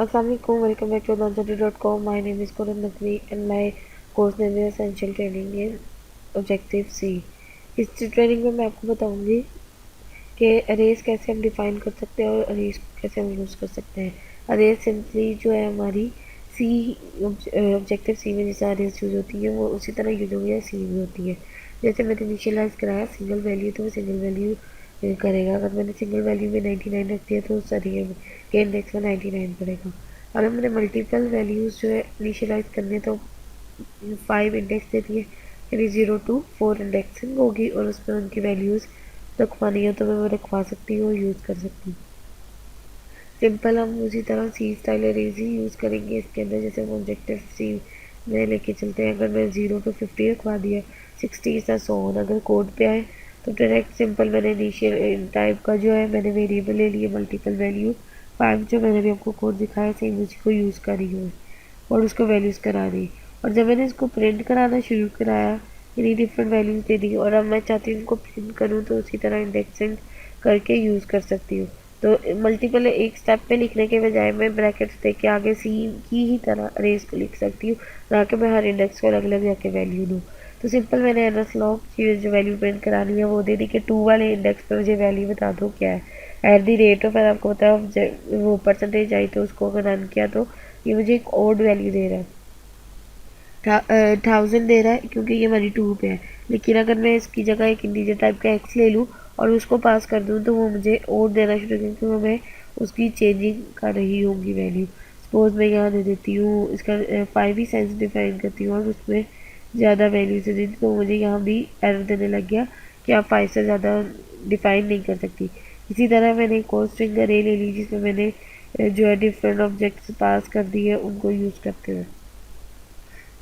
Assalamualaikum, welcome back to Nanjadi.com. My name is Kunal Naqvi and my course name is Essential Training in Objective C. इस training में मैं आपको बताऊंगी कि arrays कैसे हम डिफाइन कर सकते हैं और अरेज कैसे हम यूज़ कर सकते हैं। अरेज सिंपली जो है हमारी सी ऑब्जेक्टिव सी में जैसे अरेज यूज़ होती है वो उसी तरह यूज़ होगी सी में होती है। जैसे मैंने इनिशियलाइज कराया सिंगल वैल्यू तो वो सिंगल वैल्यू करेगा। अगर मैंने सिंगल वैल्यू में 99 रख दिया तो उस अरे के इंडेक्स में 99 पड़ेगा। अगर मैंने मल्टीपल वैल्यूज़ जो है इनिशियलाइज करने तो 5 इंडेक्स दे दिए, यानी 0 to 4 इंडेक्सिंग होगी और उसमें उनकी वैल्यूज़ रखवानी है तो मैं वो रखवा सकती हूँ और यूज़ कर सकती हूँ। सिंपल हम उसी तरह सी स्टाइल अरेज ही यूज़ करेंगे इसके अंदर। जैसे हम ऑब्जेक्टिव सी में लेके चलते हैं, अगर मैं 0 to 50 रखवा दिया, 60 सा 100 अगर कोड पे आए तो डायरेक्ट सिंपल मैंने इनिशियल टाइप का जो है मैंने वेरिएबल ले लिए मल्टीपल वैल्यू 5 जो मैंने भी आपको कोड दिखाया सेम उसी को यूज़ करी हूँ और उसको वैल्यूज़ करा दी। और जब मैंने इसको प्रिंट कराना शुरू कराया यानी डिफरेंट वैल्यूज़ दे दी और अब मैं चाहती हूँ इनको प्रिंट करूँ तो उसी तरह इंडेक्सिंग करके यूज़ कर सकती हूँ। तो मल्टीपल एक स्टेप पे लिखने के बजाय मैं ब्रैकेट्स दे के आगे सी की ही तरह अरेज को लिख सकती हूँ, ना कि मैं हर इंडेक्स को अलग अलग जाके वैल्यू दूँ। तो सिंपल मैंने एनएस लॉग की जो वैल्यू प्रिंट करानी है वो दे दी कि 2 वाले इंडेक्स पे मुझे वैल्यू बता दो क्या है। एट दी रेट ऑफ आपको पता है वो परसेंटेज आई तो उसको अगर रन किया तो ये मुझे एक ओड वैल्यू दे रहा है, 1000 दे रहा है क्योंकि ये हमारी 2 पे है। लेकिन अगर मैं इसकी जगह एक इंटीजर टाइप का एक्स ले लूँ और उसको पास कर दूँ तो वो मुझे और देना शुरू क्योंकि वो मैं उसकी चेंजिंग कर रही होंगी वैल्यू। सपोज मैं यहाँ दे देती हूँ इसका 5 ही साइज डिफाइन करती हूँ और उसमें ज़्यादा वैल्यू से देती तो मुझे यहाँ भी एरर देने लग गया कि आप 5 से ज़्यादा डिफाइन नहीं कर सकती। इसी तरह मैंने एक और स्ट्रिंग अरे ले ली जिसमें मैंने जो है डिफरेंट ऑब्जेक्ट्स पास कर दिए उनको यूज़ करते हुए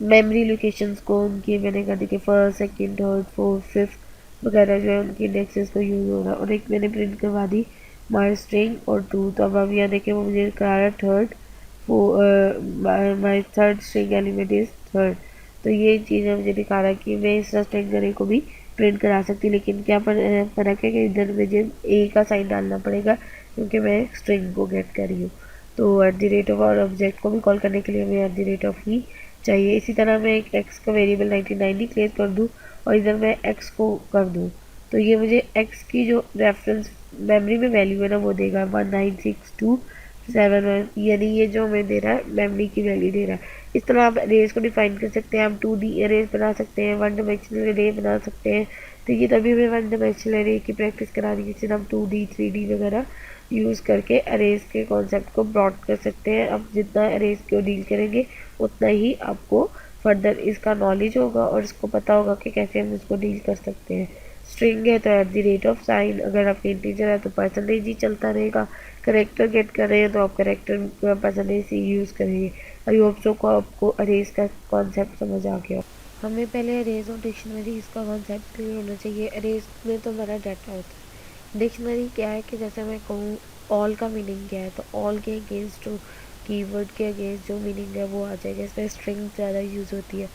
मेमोरी लोकेशंस को उनकी मैंने कर दी कि first second third fourth fifth वगैरह जो है उनकी इंडेक्सेस को यूज़ हो रहा है। और एक मैंने प्रिंट करवा दी माई स्ट्रिंग और टू, तो अब हम यहाँ देखें वो मुझे करा रहा है third my third string element is third. तो ये चीज़ मुझे दिखा रहा है कि मैं इस तरह स्ट्रिंग अरे को भी प्रिंट करा सकती, लेकिन क्या फ़र्क है कि इधर मुझे ए का साइन डालना पड़ेगा क्योंकि मैं स्ट्रिंग को गेट कर रही हूँ। तो एट द रेट ऑफ और ऑब्जेक्ट को भी कॉल करने के लिए हमें एट द रेट ऑफ ही चाहिए। इसी तरह मैं एक एक्स का वेरिएबल 99 डिक्लेयर कर दूँ और इधर मैं एक्स को कर दूँ तो ये मुझे एक्स की जो रेफरेंस मेमोरी में वैल्यू है ना वो देगा 196271, यानी ये जो हमें दे रहा है मेमोरी की वैल्यू दे रहा है। इस तरह आप अरेज को डिफाइन कर सकते हैं, आप 2D अरेज बना सकते हैं, 1 डायमेंशनल अरे बना सकते हैं। तो ये तभी हमें 1 डायमेंशनल अरे की प्रैक्टिस करानी है जिससे हम 2D 3D वगैरह यूज़ करके अरेज के कॉन्सेप्ट को ब्रॉड कर सकते हैं। अब जितना अरेज को डील करेंगे उतना ही आपको फर्दर इसका नॉलेज होगा और इसको पता होगा कि कैसे हम इसको डील कर सकते हैं। स्ट्रिंग है तो at the rate of sine, अगर आपके इंटीजर है तो परसेंटेज ही चलता रहेगा। करेक्टर गेट कर रहे हैं तो आप करेक्टर परसेंटेज ही यूज़ करेंगे। आई होप सो को आपको अरेज का कॉन्सेप्ट समझ आ गया। हमें पहले अरेज और डिक्शनरी इसका कॉन्सेप्ट क्लियर होना चाहिए। अरेज में तो हमारा डाटा होता है, डिक्शनरी क्या है कि जैसे मैं कहूँ ऑल का मीनिंग क्या है तो ऑल के अगेंस्ट कीवर्ड के अगेंस्ट जो मीनिंग है वो आ जाएगा। इसमें स्ट्रिंग ज़्यादा यूज़ होती है।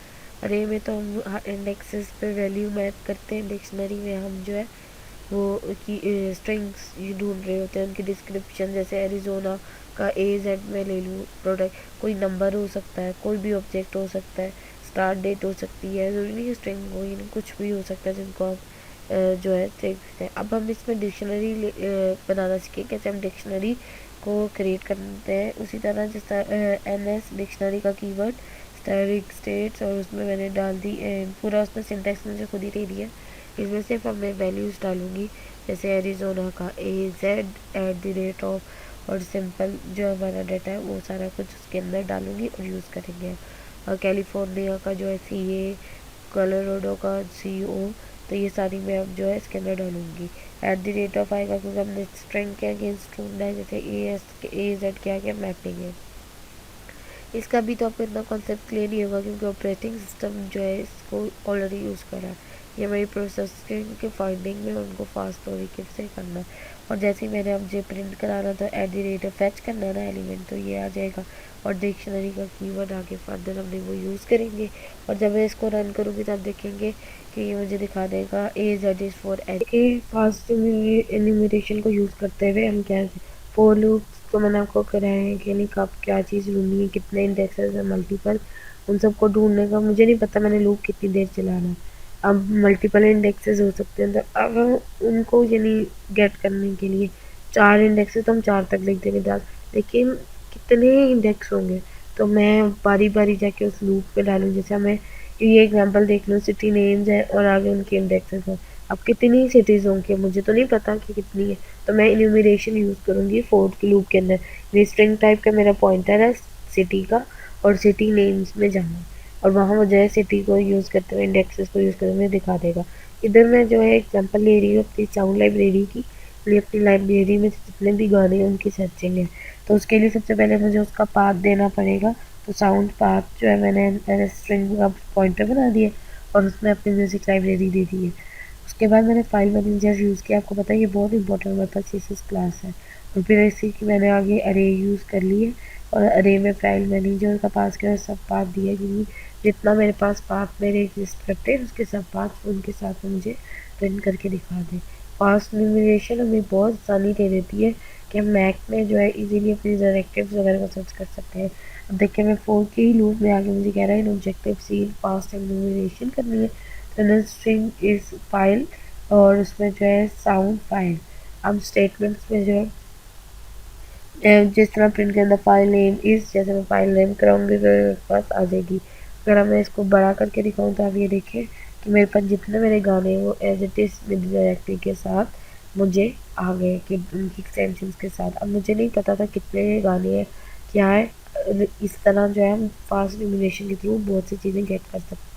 अरे में तो हम इंडेक्सेस पे वैल्यू मैप करते हैं, डिक्शनरी में हम जो है वो की स्ट्रिंग्स ढूंढ रहे होते हैं, उनकी डिस्क्रिप्शन। जैसे एरिजोना का AZ में ले लूँ प्रोडक्ट, कोई नंबर हो सकता है, कोई भी ऑब्जेक्ट हो सकता है, स्टार्ट डेट हो सकती है, ज़रूरी नहीं स्ट्रिंग हो, यानी कुछ भी हो सकता है जिनको आप जो है देख सकते हैं। अब हम इसमें डिक्शनरी बनाना सीखें, कैसे हम डिक्शनरी को क्रिएट करते हैं। उसी तरह जिस तरह NS डिक्शनरी का कीवर्ड स्टैटिक स्टेट्स और उसमें मैंने डाल दी पूरा उसमें सिंटैक्स मुझे खुद ही दे दिया। इसमें सिर्फ अब मैं वैल्यूज़ डालूँगी जैसे एरिजोना का AZ at the rate of और सिंपल जो हमारा डाटा है वो सारा कुछ उसके अंदर डालूँगी और यूज़ करेंगे। और कैलिफोर्निया का जो है CA, कोलोराडो का CO, तो ये सारी मैं अब जो है इसके अंदर डालूंगी। एट द रेट ऑफ आएगा क्योंकि हमने स्ट्रिंग के अगेंस्ट ढूंढना है, जैसे AZ क्या क्या मैपिंग है। इसका भी तो आपको इतना कॉन्सेप्ट क्लियर नहीं होगा क्योंकि ऑपरेटिंग सिस्टम जो है इसको ऑलरेडी यूज़ कर रहा है। ये मेरी प्रोसेसिंग के फाइंडिंग में उनको फास्ट तरीके से करना है। और जैसे ही मैंने अब जो प्रिंट कराना था at the rate of fetch करना ना एलिमेंट, तो ये आ जाएगा और डिक्शनरी का कीवर्ड आगे फर्दर हमने वो यूज़ करेंगे। और जब मैं इसको रन करूँगी तब देखेंगे कि ये मुझे दिखा देगा AZ is for H. Fast animation को यूज़ करते हुए हम क्या फोर लूप तो मैंने आपको कराया है कि नहीं कब क्या चीज़ ढूंढनी है, कितने इंडेक्सेस है मल्टीपल, उन सबको ढूंढने का मुझे नहीं पता मैंने लूप कितनी देर चलाना है। अब मल्टीपल इंडेक्सेस हो सकते हैं, तो अब उनको यानी गेट करने के लिए 4 इंडेक्सेस तो हम 4 तक लिख देंगे डाल, लेकिन कितने इंडेक्स होंगे, तो मैं बारी बारी जाके उस लूप पे डालूँ। जैसे हमें ये एग्जांपल देख लो, सिटी नेम्स है और आगे उनके इंडेक्सेस हैं। अब कितनी सिटीज़ होंगी मुझे तो नहीं पता कि कितनी है, तो मैं इन्यूमरेशन यूज़ करूँगी फोर के लूप के अंदर। ये स्ट्रिंग टाइप का मेरा पॉइंटर है सिटी का, और सिटी नेम्स में जाना, और वहाँ मुझे सिटी को यूज़ करते हुए इंडेक्सेस को यूज़ करते हुए दिखा देगा। इधर मैं जो है एग्जांपल ले रही हूँ अपनी साउंड लाइब्रेरी की, मुझे अपनी लाइब्रेरी में जितने भी गाने हैं उनकी सर्चिंग है। तो उसके लिए सबसे पहले मुझे उसका पाथ देना पड़ेगा। तो साउंड पाथ जो है मैंने स्ट्रिंग का पॉइंटर बना दिया और उसमें अपनी म्यूज़िक लाइब्रेरी दे दी है। उसके बाद मैंने फाइल मैनेजर यूज़ किया, आपको पता है ये बहुत इंपॉर्टेंट हमारे पास सीएसएस क्लास है। और फिर इसी की मैंने आगे अरे यूज़ कर ली है, और अरे में फाइल मैनेजर का पास किया, सब पाथ दिया, क्योंकि जितना मेरे पास पाथ मेरे एग्जिस्ट करते हैं उसके सब पाथ उनके साथ में मुझे प्रिंट करके दिखा दे। फास्ट न्यूमरेशन हमें बहुत आसानी दे देती है कि हम मैक में जो है इजीली अपनी डायरेक्टिव्स वगैरह को सर्च कर सकते हैं। अब देखिए मैं 4 के ही लूप में आगे मुझे कह रहा है इन ऑब्जेक्टिव सी फास्ट न्यूमरेशन करनी है, तो स्ट्रिंग इज फाइल, और उसमें जो है साउंड फाइल। अब स्टेटमेंट्स में जो है जिस तरह प्रिंट के अंदर फाइल नेम इस, जैसे मैं फाइल नेम कराऊंगी तो मेरे पास आ जाएगी। अगर मैं इसको बड़ा करके दिखाऊं तो आप ये देखें कि मेरे पास जितने मेरे गाने हैं वो एज इट इज़ मेरी डायरेक्टरी के साथ मुझे आ गए, कि उनकी एक्सटेंशन के साथ। अब मुझे नहीं पता था कितने गाने हैं क्या है, इस तरह जो है हम फास्ट इम्यूलेशन के थ्रू बहुत सी चीज़ें गेट कर सकते हैं।